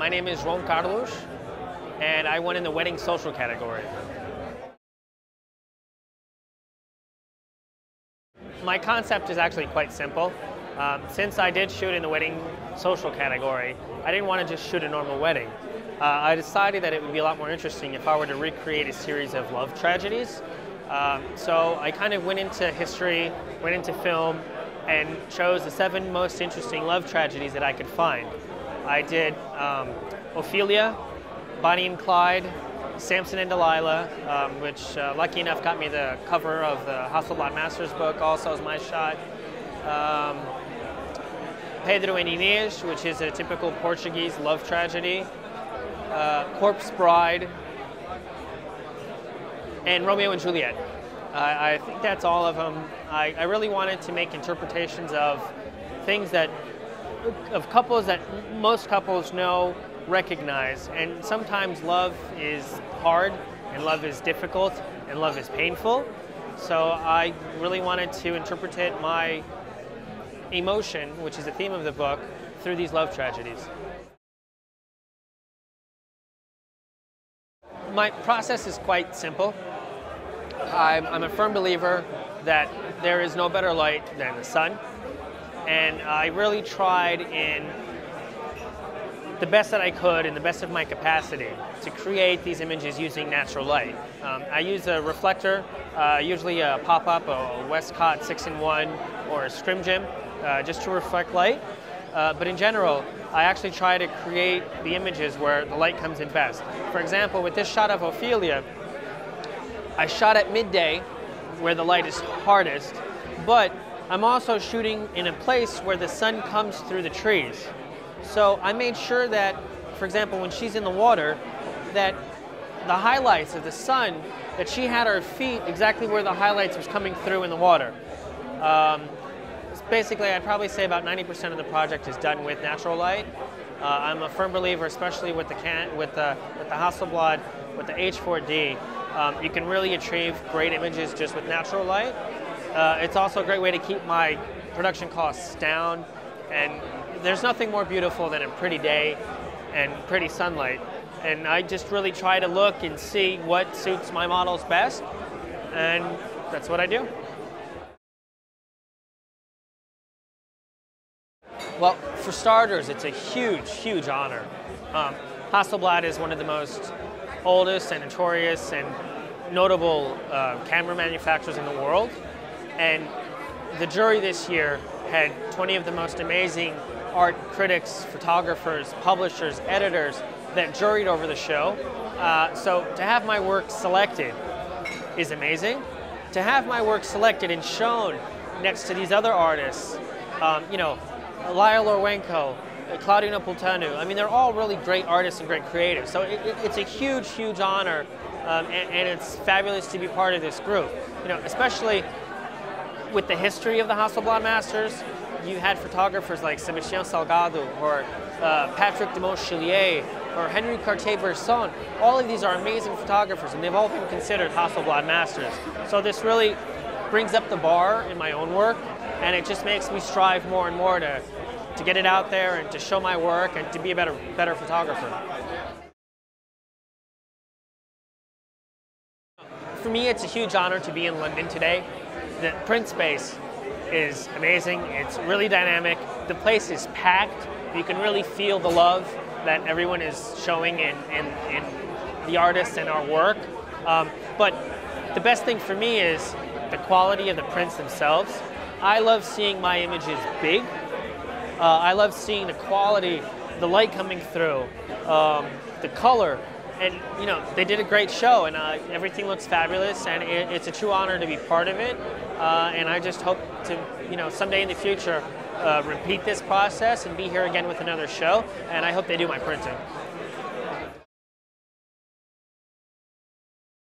My name is Joao Carlos, and I won in the wedding social category. My concept is actually quite simple. Since I did shoot in the wedding social category, I didn't want to just shoot a normal wedding. I decided that it would be a lot more interesting if I were to recreate a series of love tragedies. So I kind of went into history, went into film, and chose the 7 most interesting love tragedies that I could find. I did Ophelia, Bonnie and Clyde, Samson and Delilah, which lucky enough got me the cover of the Hasselblad Masters book, also was my shot. Pedro and Inês, which is a typical Portuguese love tragedy. Corpse Bride, and Romeo and Juliet. I think that's all of them. I really wanted to make interpretations of things of couples that most couples know, recognize, and sometimes love is hard, and love is difficult, and love is painful. So I really wanted to interpret my emotion, which is the theme of the book, through these love tragedies. My process is quite simple. I'm a firm believer that there is no better light than the sun, and I really tried in the best that I could in the best of my capacity to create these images using natural light. I use a reflector, usually a pop-up, a Westcott 6-in-1 or a Scrim Gym, just to reflect light. But in general, I actually try to create the images where the light comes in best. For example, with this shot of Ophelia, I shot at midday where the light is hardest, but I'm also shooting in a place where the sun comes through the trees. So I made sure that, for example, when she's in the water, that the highlights of the sun, that she had her feet exactly where the highlights was coming through in the water. Basically, I'd probably say about 90% of the project is done with natural light. I'm a firm believer, especially with the Hasselblad, with the H4D. You can really achieve great images just with natural light. It's also a great way to keep my production costs down, and there's nothing more beautiful than a pretty day and pretty sunlight. And I just really try to look and see what suits my models best, and that's what I do. Well, for starters, it's a huge, huge honor. Hasselblad is one of the most oldest and notorious and notable camera manufacturers in the world. And the jury this year had 20 of the most amazing art critics, photographers, publishers, editors that juried over the show. So to have my work selected is amazing. To have my work selected and shown next to these other artists, you know, Lyle Orwenko, Claudio Napolitano, I mean, they're all really great artists and great creatives. So it's a huge, huge honor, and it's fabulous to be part of this group. You know, especially with the history of the Hasselblad Masters, you had photographers like Sebastião Salgado or Patrick de Montchilier or Henri Cartier-Bresson. All of these are amazing photographers, and they've all been considered Hasselblad Masters. So this really brings up the bar in my own work, and it just makes me strive more and more to get it out there and to show my work and to be a better photographer. For me, it's a huge honor to be in London today. The print space is amazing. It's really dynamic. The place is packed. You can really feel the love that everyone is showing in the artists and our work. But the best thing for me is the quality of the prints themselves. I love seeing my images big. I love seeing the quality, the light coming through, the color, and you know, they did a great show, and everything looks fabulous, and it's a true honor to be part of it. And I just hope to, you know, someday in the future repeat this process and be here again with another show, and I hope they do my printing.